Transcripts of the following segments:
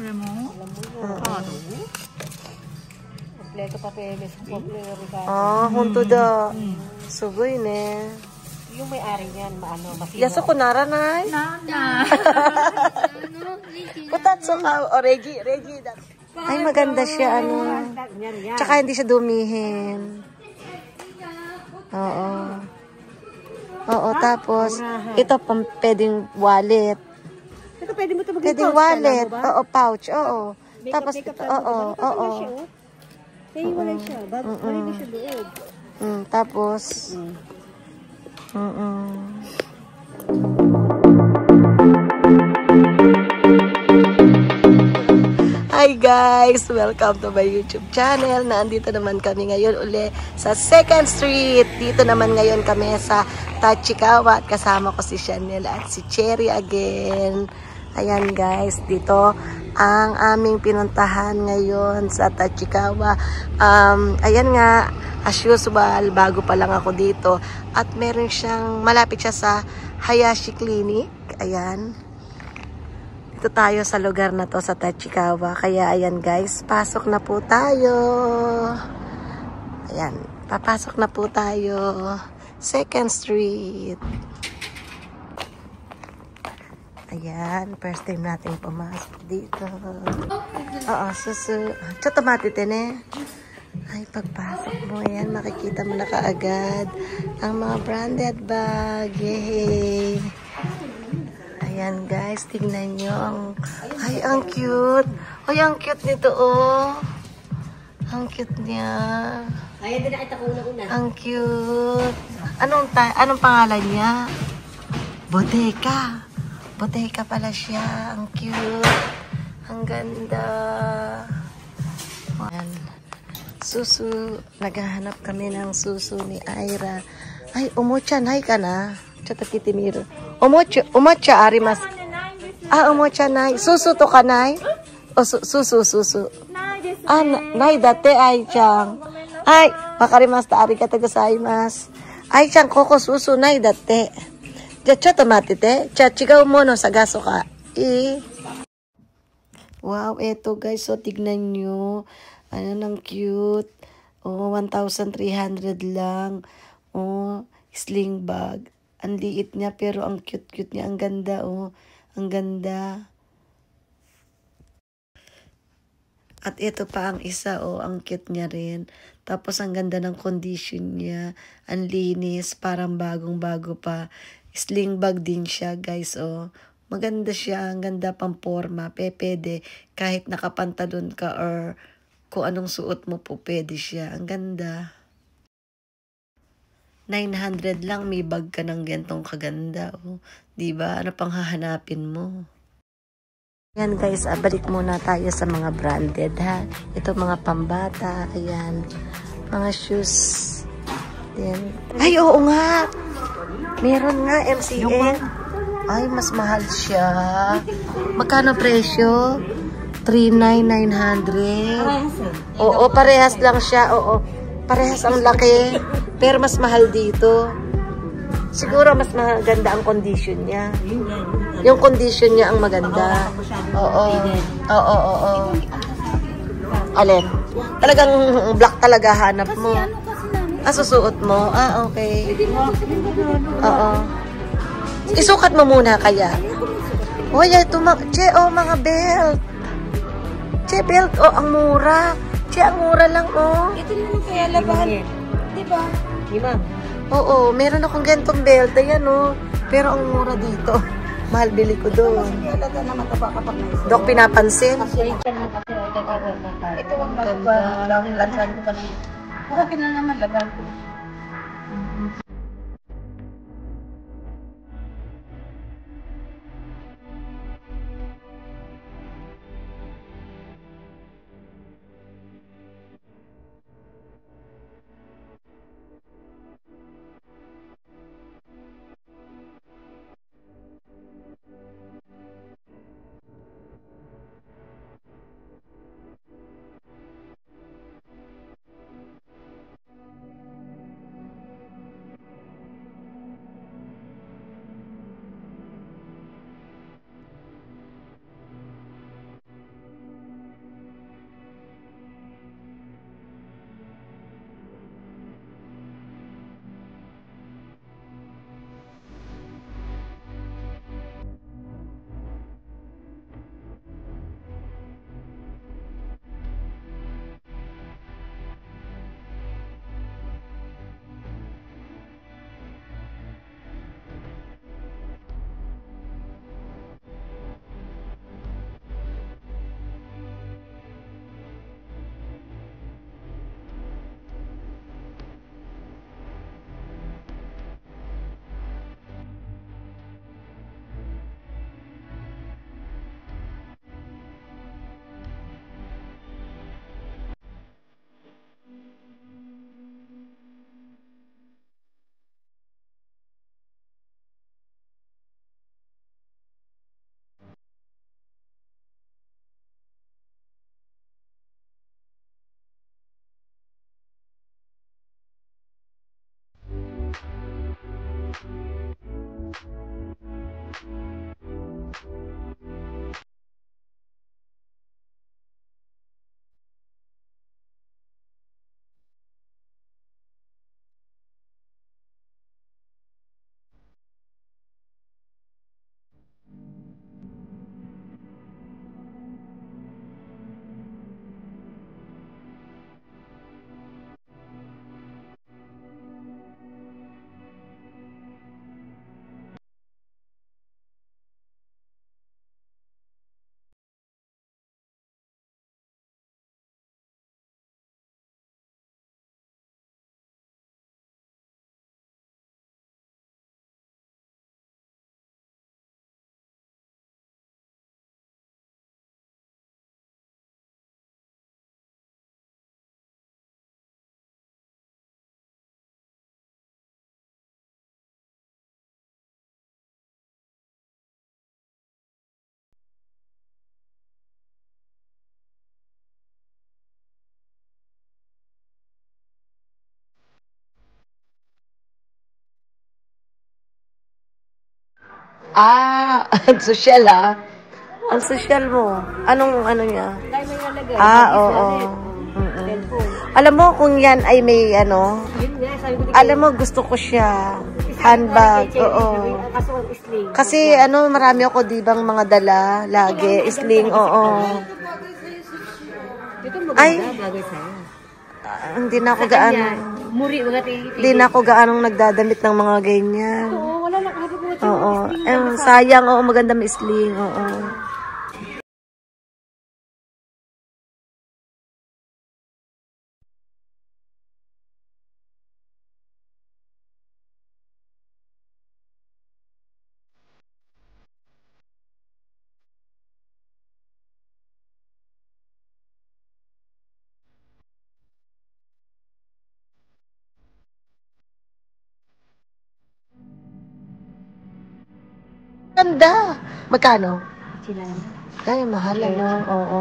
Alam mo? Kompleto papeles. Kompleto regalo. Ah, hunto da. Sugoy ne. Yung may-ari niyan, masino. Yaso ko naranay. Na. Putatso ka. O, Reggie. Ay, maganda siya, ano. Yan. Tsaka hindi siya dumihin. Oo. Oo, tapos, ito pang pwedeng wallet. Ito, pwede mo ito maging Pwedeng pouch, wallet. alam mo ba? Oo, pouch. Oo. Tapos, Makeup ito, na oo. siya, oh. Kaya wala siya. Wala na siya loob. Tapos, Hi guys! Welcome to my YouTube channel. Nandito naman kami ngayon uli sa 2nd Street. Dito naman ngayon kami sa Tachikawa at kasama ko si Chanel at si Cherry again. Ayan guys, dito ang aming pinuntahan ngayon sa Tachikawa. Ayan nga, as usual, bago pa lang ako dito. At meron siyang, malapit siya sa Hayashi Clinic. Ayan. Dito tayo sa lugar na to sa Tachikawa. Kaya ayan guys, pasok na po tayo. Ayan, papasok na po tayo. 2nd Street. Ayan, first time natin pumasok dito. Oo, susu. Chotomati tene. Ay, pagpasok mo yan, makikita mo na kaagad ang mga branded bag. Yay! Ayan guys, tignan nyo. Ay, ang cute. Ay, ang cute nito, oh. Ang cute niya. Ayan din nakita ko una. Ang cute. Anong pangalan niya? Bodega. Bodega pala siya. Ang cute. Ang ganda. Ayan. Susu. Naghahanap kami ng susu ni Ira. Ay, umochan. Hay ka na. Chata kitimiro. Umocha arimas. Ah, umocha nai. Susu to ka nai? O, susu. Ah, nai date ay chang. Ay, wakarimasta arigatou gozaimasu. Ay chang koko susu nai date. Chotto matte. Chigaw mo no, sagaso ka. Wow, eto guys, so tignan nyo. Ano nang cute. Oh, 1,300 lang. Oh, sling bag. Ang liit niya pero ang cute-cute niya. Ang ganda, oh. Ang ganda. At ito pa ang isa, oh. Ang cute niya rin. Tapos ang ganda ng condition niya. Ang linis. Parang bagong-bago pa. Sling bag din siya, guys, oh. Maganda siya. Ang ganda pang forma. Pwede. Kahit nakapantalon ka or kung anong suot mo po, pwede siya. Ang ganda. 900 lang, may bag ka ng gantong kaganda. Oh. Diba? Ano pang hahanapin mo? Ayan guys, balik muna tayo sa mga branded ha. Ito mga pambata. Ayan. Mga shoes. Ayan. Ay, oo nga. Meron nga, MCN. Ay, mas mahal siya. Magkano presyo? 3,900. Oo, parehas lang siya. Oo. Parehas ang laki, pero mas mahal dito. Siguro mas maganda ang condition niya. Yung condition niya ang maganda. Oo. Alin? Talagang black talaga hanap mo. Ah, susuot mo? Ah, okay. Oo. Isukat mo muna kaya. Uy, ito mga belt. Che, belt. Oh, ang mura. Che, ang mura lang, oh. Ito naman kaya labahan. Diba? Lima. Oo, meron akong gantong belt. Ayan, oh. Pero ang mura dito. Mahal bili ko doon. Talaga na mataba kapag naisip. Dok, pinapansin? Ito ang ganda. Lansan ko kanina. Okay na naman labahan ko. Ah, ang social ah. Ang social mo. Anong ano niya? Dahil may nalagay. Oo. Cellphone. Alam mo kung yan ay may ano, Yun nga, sabi ko. alam mo gusto ko siya. Handbag, oo. Kaso ang sling. Kasi ano, marami ako di bang mga dala, lagi, sling, oo. Ito maganda, Ay. bagay sa'yo. Hindi na ako gaano, Muri, mga tigil. hindi na ako gaanong nagdadamit ng mga ganyan. Oo, wala lang. Kahit mo ito. Oo. Sayang, oo, maganda may sling, oo. Ganda! Magkano? Sila. Ay, mahal ano, oo.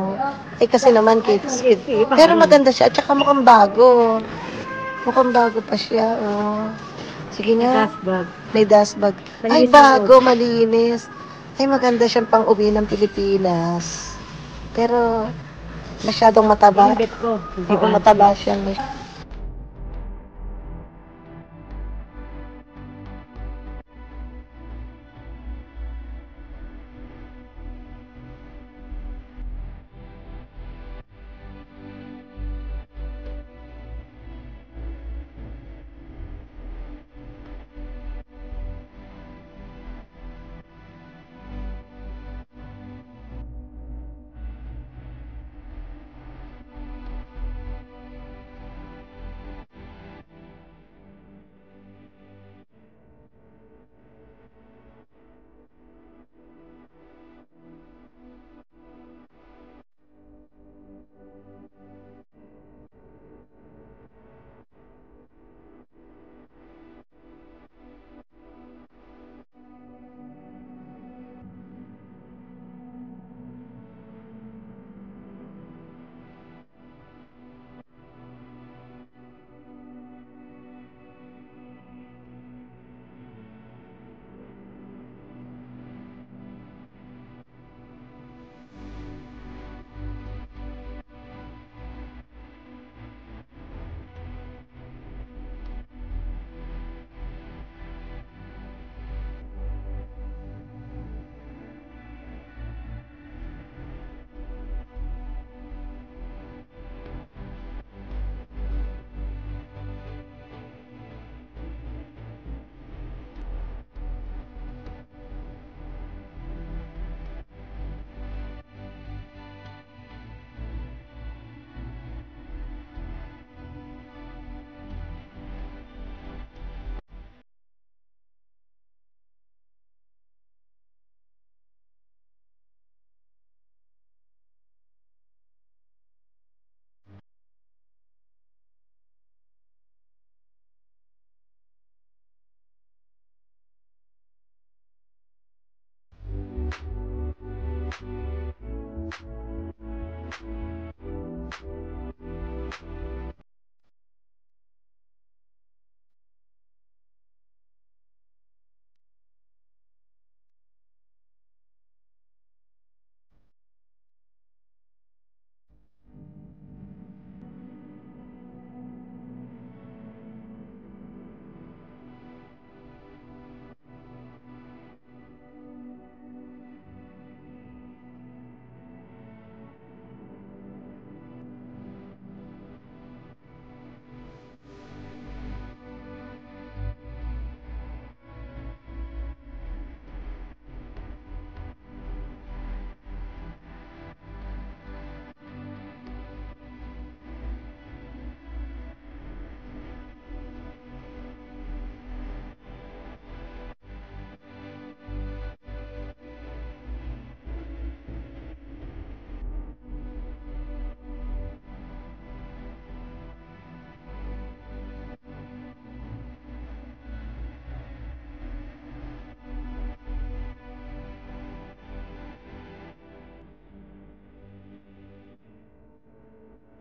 Eh kasi naman kids. Pero maganda siya, at saka mukhang bago. Mukhang bago pa siya, oo. Sige nga. Dustbag. May dust bag. Ay, Malinis bago, malinis. Ay, maganda siyang pang-uwi ng Pilipinas. Pero, masyadong mataba. Ang bet ko. Oo, mataba siyang.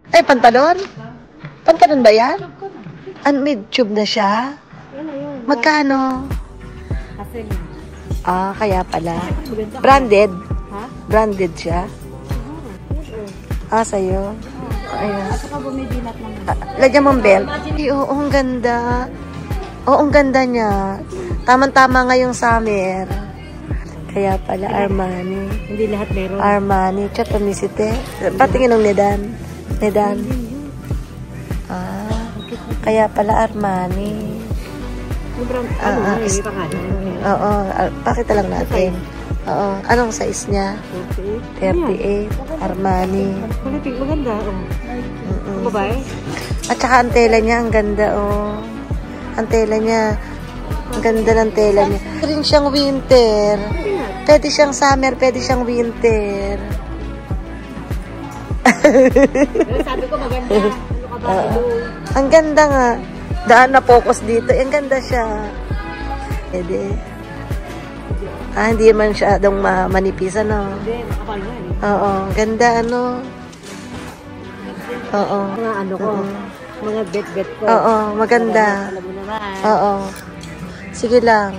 Ay, pantalon? Pantalon ba yan? May tube na siya? Yan na yun. Magkano? Kasi Ah, kaya pala. Maganda. Branded? Ha? Branded siya? Ah, sa'yo? Ayan. At saka bumibilat ng Lagyan mong belt. Ay, oo, ang ganda. Oo, ang ganda niya. Tamang-tama ngayong summer. Kaya pala, Armani. Hindi lahat meron. Armani. Chatomisite. Patingin ng Nedan. Nedan. Ah, kaya pala Armani. May pangalan. Oo, pakita lang natin. Oo, anong size niya? 38. Armani. Quality, maganda. Babae? At saka ang tela niya, ang ganda, oh. Ang tela niya, ang ganda ng tela niya. Pwede rin siyang winter. Pwede siyang summer, pwede siyang winter. Sabi ko maganda. Ano ka ba? Ang ganda nga. Daan na focus dito. Ang ganda siya. Pwede. Ah, hindi man siya adong manipis, ano? Hindi, makapal nga eh. Oo, ganda, ano? Oo. Mga ano ko, mga bet-bet ko. Oo, maganda. Alam mo naman. Oo. Sige lang.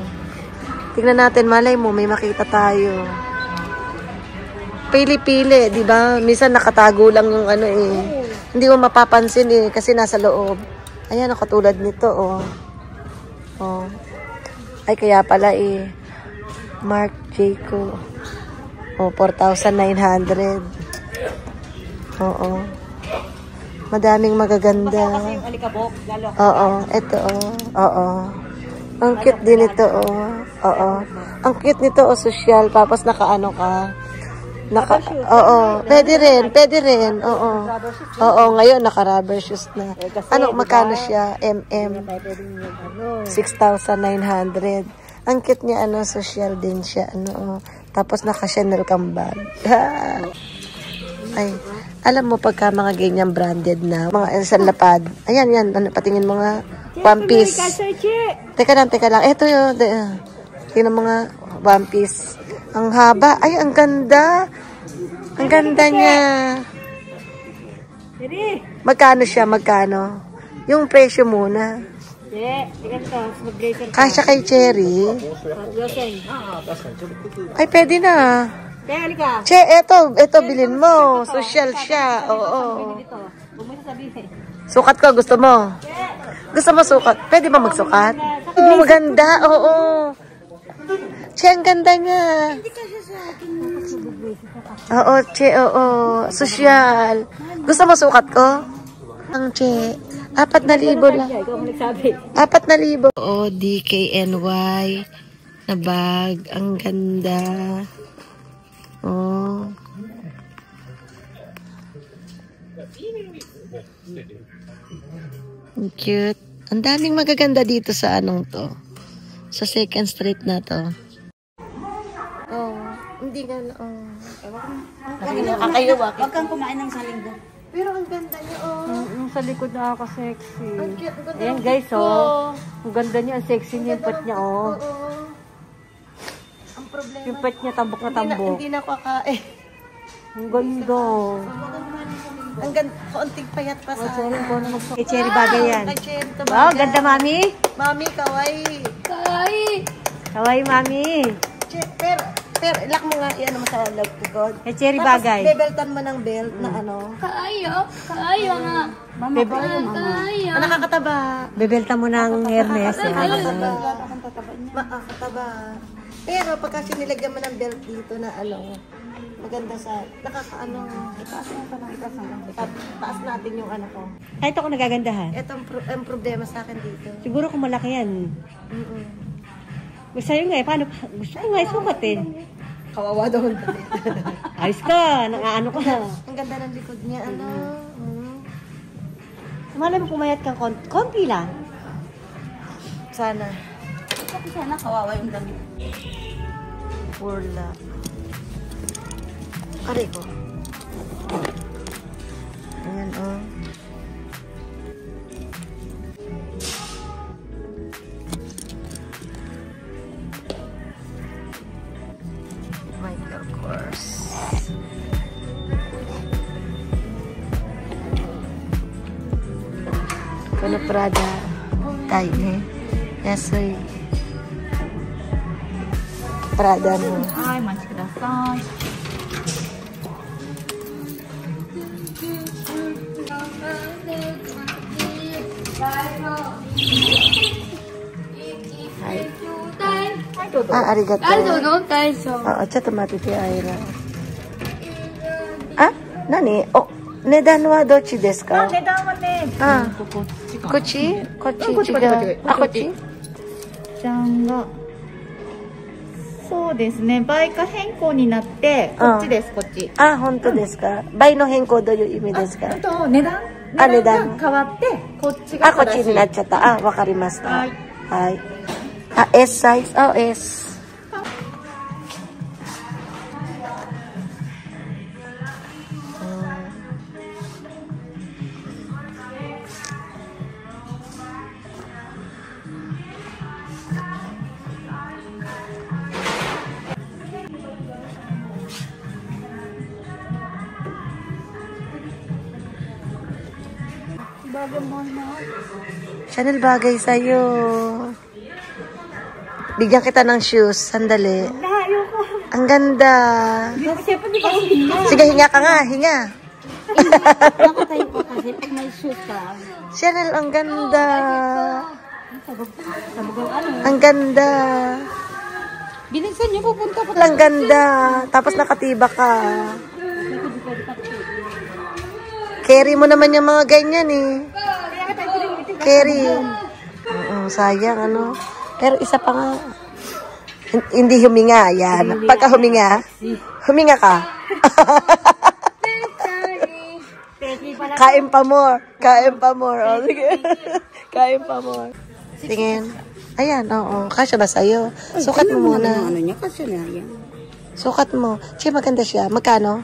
Tignan natin, malay mo, may makita tayo. Pili-pili, di ba? Minsan nakatago lang yung ano eh. Hindi mo mapapansin eh, kasi nasa loob. Ayan, katulad nito, oh. Oh. Ay, kaya pala eh. Marc Jayco. Oh, 4,900. Oo. Madaming magaganda. Kasi yung alikabok, lalo. Oo, ito, oh. Oo. Ang cute din ito, oh. Oo. Ang cute nito, oh, social. Tapos nakaano ka. Oo. Pwede rin. Oo. Oo, ngayon naka-rubber shoes na. Ano, magkano siya? MM. 6,900. Ang cute niya, ano, social din siya. Ano, oh. Tapos naka-Chanel kang bag. Ay, alam mo pagka mga ganyan branded na, mga sanlapad. Ayan, yan. Ano, patingin mo nga. One Piece. Teka lang. Ito yun. Tingnan mo nga. One Piece. Ang haba. Ay, ang ganda. Ang ganda niya. Magkano siya? Magkano? Yung presyo muna. Kasya kay Cherry. Ay, pwede na. Che, eto bilhin mo. Social siya. Oo. Sukat ko, gusto mo? Gusto mo sukat? Pwede ba magsukat? Oo, maganda. Oo. Che, ang ganda niya. Oo, Che, oo. Social. Gusto mo sukat ko? Ang Che. 4,000 lang. 4,000. Oo, DKNY na bag. Ang ganda. Oh. Ang cute. Ang daming magaganda dito sa anong to. Sa 2nd Street na to. Oh, hindi nga na. Oh. Nakakayuwak. Huwag kang kumain ng salinggo. Pero ang ganda niya, oh. Sa likod nakaka-sexy. Ang cute. Ang ganda Ayan ng guys, cute ko. oh. Ang ganda niya, ang sexy niya, yung pat niya, oh. Oo. Ang problema. Yung pat niya, tambok na tambok. Hindi na kakain. Ang ganda. Ang ganda. Kaunting payat pa sa Kay Cherry bagay yan. Kay Cherry to Wow, bagay. ganda mami. Mami, kawaii. Kawaii mami. Pero, ilak mo nga, iyan mo sa love to God. Kay Cherry Tapos, bagay. bebeltan mo ng belt na ano. Kaayo nga. Mama, Kaayo. Ah, nakakataba. bebelta mo ng Hermes. Nakakataba. Makakataba. Pero, pagka sinilagyan mo ng belt dito na ano, maganda sa, nakakaano, itaas natin yung ano ko. Kahit ako nagagandahan. Ito ang problema sa akin dito. Siguro kung malaki yan. Gusto yun nga eh. Paano? Gusto ko nga isukat eh. Kawawa daw ang dali. Ayos ka. Nang-ano ka. Ang ganda ng likod niya, ano. Malay mo pumayat kang konti lang. Sana. Sana kawawa yung damit. Burla. Aray ko. Ayan, oh. Michael Kors. Kono Prada. Tayo, eh. Yes, Prada mo. はい、お待ちください。はい。はい、どうぞ。ありがとう。大丈夫？大丈夫。あ、ちょっと待ってて、アイラ。あ、何？お、値段はどっちですか？値段はね、こっちかな。こっち？こっちこっち違う。あ、こっち？じゃんが。そうですね、倍価変更になって、こっちです、こっち。あ、本当ですか？倍の変更どういう意味ですか？値段が変わって、こっちがあ、こっちになっちゃった。あ、わかりました。はい。はい。あ、S サイズ。あ、S。Chanel, bagay sa'yo. Bigyan kita ng shoes. Sandali. Ang ganda. Sige, hinga ka nga. Hinga. Nakatayo ko kasi pag may shoot ka. Chanel, ang ganda. Ang ganda. Binigsan niyo pupunta pa. Ang ganda. Tapos nakatiba ka. Carry mo naman yung mga ganyan eh. Carry. Sayang ano. Pero isa pa nga. Hindi huminga. Yan. Pagka huminga, huminga ka. Kain pa more. Kain pa more. Oh, sige. Kain pa more. Tingin. Ayan, oo. Kasya ba sa'yo? Sukat mo muna. Ano niya kasi na yan. Sukat mo. Siya maganda siya. Magkano?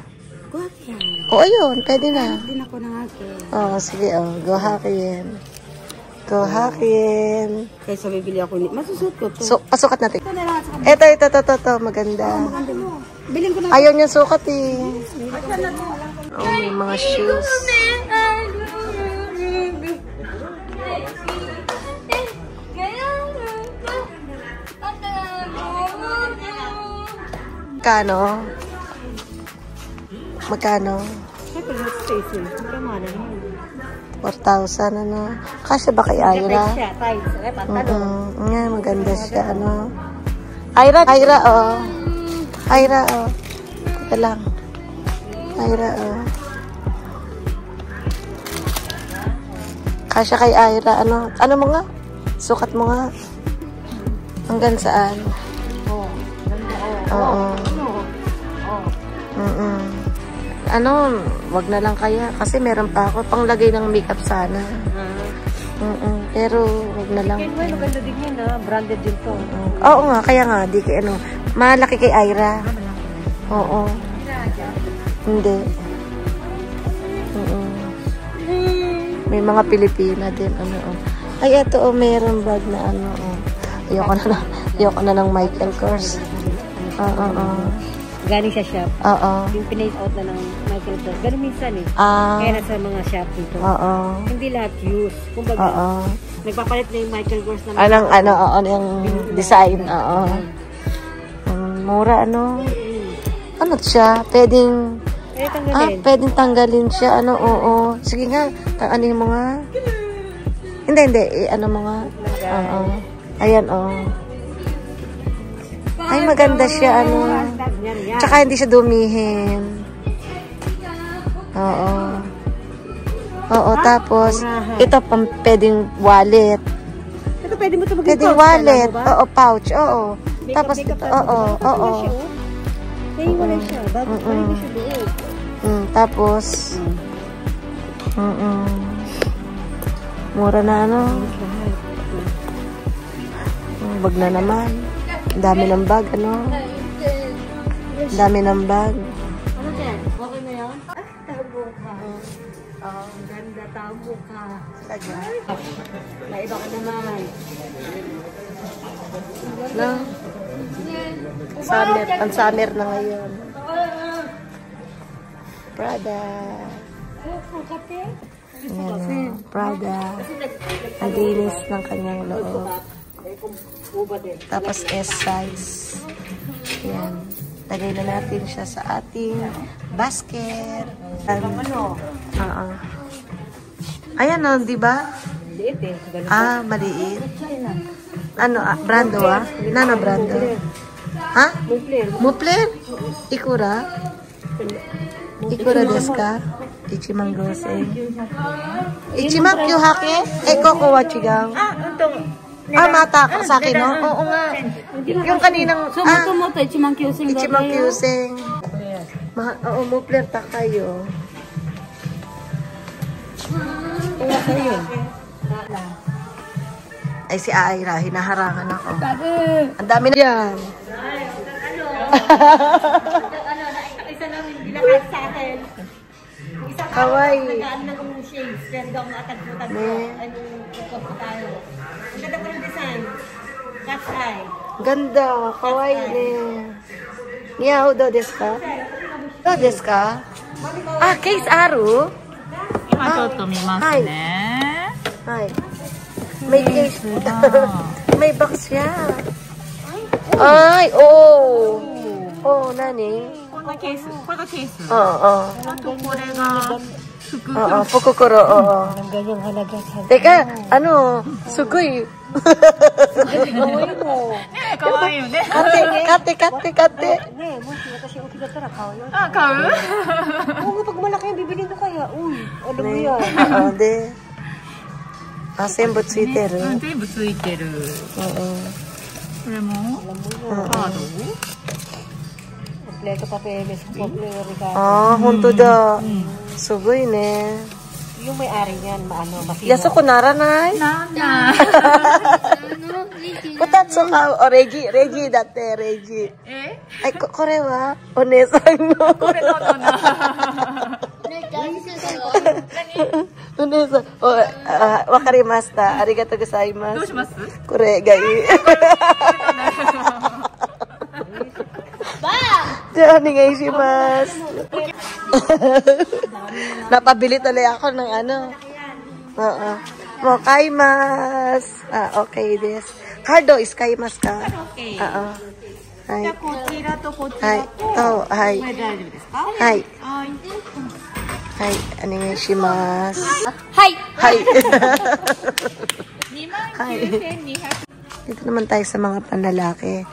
Guwapyan. O, ayun. Pwede na. Din ako ng akin. Oo, sige. Go hakin. Go hakin. Kaysa bibili ako ni. Masusuot ko to. So, pasukat natin. Ito na lang sa Ito. Maganda. maganda mo. Bilhin ko na. Ayaw niya sukat eh. Oh, may mga shoes. Magkano? Magkano? Ito na space eh. Kamana naman. 4,000 ano. Kasya ba kay Ira? Siya, tights. Pantalon. Nga, maganda siya ano. Ira, oh. Ira, oh. Teka lang. Ira, oh. Kasya kay Ira, ano? Ano mo nga? Sukat mo nga. Hanggang saan? Oo. Ano, wag na lang kaya. Kasi meron pa ako. Panglagay ng makeup sana. Pero, wag na lang. Kenway, maganda din yan ha. Branded din to. Oo nga, kaya nga. Di kay ano. Malaki kay Ira. Oo. Hindi. May mga Pilipina din. Ano, oh. Ay, eto, oh, meron bag na ano, oh. Ayoko na ng Michael Kors. Galing sa shop. Oo. Yung pinace out na ng Michael Kors. Ganun minsan eh. Ah. Kaya nasa mga shop dito. Oo. Hindi lahat use. Kumbaga, Oo. nagpapalit na yung Michael Kors na Anong, ano, yung design. Oo. Mura, ano. Ano siya? Pwedeng, tanggalin. pwedeng tanggalin siya. Ano, oo. Sige nga, ano mo nga. Hindi. Ano mo nga. Oo. Ayan, oo. Ay, maganda siya, ano. Tsaka hindi siya dumihin. Oo, tapos, ito pang pwedeng wallet. Ito pwede mo ito maging Pwedeng pouch, wallet. alam mo ba? Oo, pouch. Oo. Tapos, Makeup, ito, oo. Naiwala siya. Balik siya doon. Tapos, mura na, ano. Bag na naman. Ang dami ng bag, ano. Ang dami ng bag. Ano yan? Okay na yan? Tabo ka. Ang ganda, tabo ka. May iba ka naman. No? Summer. Ang summer na ngayon. Prada. Ayan, Prada. Ang linis ng kanyang loob. Tapos S size. Ayan. Lagay na natin siya sa ating basket. Oo. Ayan o, di ba? Liit eh. Ganun. Ah, maliit. China. Ano, brando Nano brando? Ha? Mupler. Mupler? Ikura? Ikura desu ka? Ichimangose. Ichimakyo hake? Koko wa chigaw. Mata ka sa akin, no? Oo nga. Yung kaninang, Moto-moto, ichimangkyuseng. Ichimangkyuseng. Oo, mupler ta kayo. Kaya kayo. Ay, si Aira, hinaharangan ako. Ang dami na yan. Isa namin bilakad sa akin. Kawaii. Nagaan na kong shades. Pero daw maatag-utag ko. Anong kukuha tayo. Ang ganda ko ng design. Cat's eye. Ganda, kawaii ne. Niyaw do desu ka? Do desu ka? Ah, case aru? Hi. Hi. May case. May box siya. Ay, oh. Oh, nani? Oo. Oo, fukukuro, oo. Ang ganyang halaga sa Teka, ano, sugoy. Kate. Ne, musti watashi oki dattara kau yo. Kau? Oo, pag malaki yung bibili ko kaya. Uy, alam mo yan. Oo, de. Ah, senbu tsuiteru. 全部ついてる。 Oo. これもカード Kompleto papeles, kompleto regalo. Ah, honto da. Sugoy ne. Yung may-ari niyan, masino. Yaso ko naranay. なんだ Kutatsu ka, o Reiji datte, Reiji. え Ay, kore wa? Onesan no. これのだな Onesan. Wakarimashita. Arigatou どう gozaimasu. します Kore ga ii. Diyan, onegaishimasu. Napabili tuloy ako ng ano. Oo. Mokaimasu. Ah, okay desu. Cardo is kaimasu ka? Okay. Oo. Hai. こちらとこちはい。らとと、はい。これ大丈夫ですかはい。はいはい。お願いします。はいはい。 29,200 Dito naman tayo sa mga panlalaki.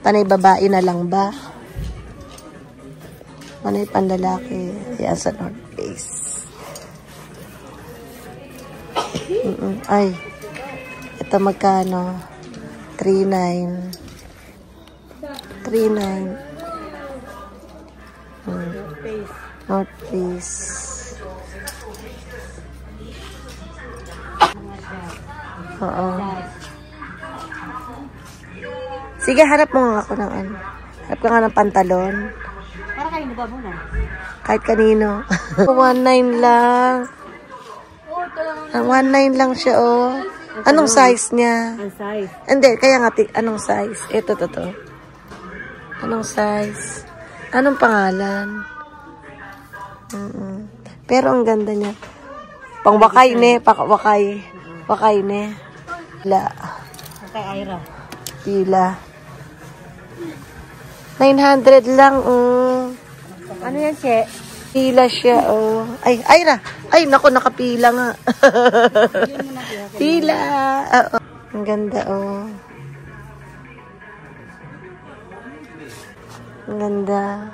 Panay babae na lang ba? Panay panlalaki. Yan sa North Face. Ay. Ito magkano? 3,900. 3,900. North Face. Oo. Sige, harap mo nga ako ng ano. Harap ka nga ng pantalon. Para kayo nababo na. Kahit kanino. 1,900 lang. 1,900 lang siya, oh. Anong size niya? Ang size. Hindi, kaya nga, anong size? Ito, to. Anong size? Anong pangalan? Pero ang ganda niya. Pang wakay ne, wakay ne. Pila. Kay Aira. Pila. 900 lang, oh. Ano yan, Che? Pila siya, oh. Ay, Aira. Ay, naku, nakapila nga. Pila. Oo. Ang ganda, oh. Ang ganda.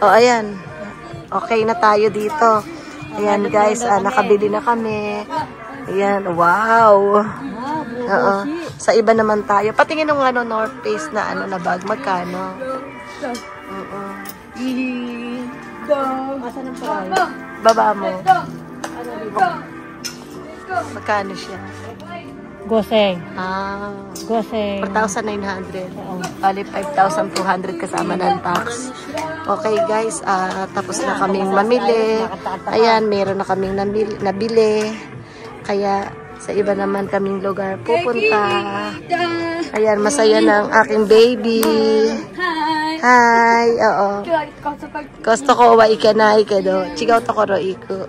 Oh, ayan. Okay na tayo dito. Ayan, guys. Nakabili na kami. Ayan. Wow. Oo. Sa iba naman tayo. Patingin ng ano, North Face na ano na bag. Magkano? Asan ang paray? Baba mo. Magkano siya? Goseng. Ah. Goseng. 4,900. Bali, 5,200 kasama ng tax. Okay, guys. Tapos na kaming mamili. Ayan, meron na kaming nabili. Kaya, sa iba naman kaming lugar pupunta. Ayan, masaya na ang aking baby. Hi! Oo. Gusto ko wa ikanay kedo. Chigaw to ko ro iku.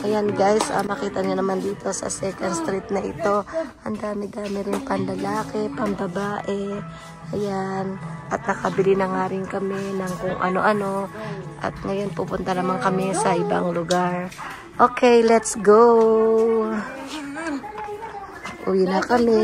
Ayan guys, makita niyo naman dito sa 2nd Street na ito. Ang dami-dami rin panlalaki, pambabae. Ayan. At nakabili na nga rin kami ng kung ano-ano. At ngayon pupunta naman kami sa ibang lugar. Okay, let's go! Uwi na kami.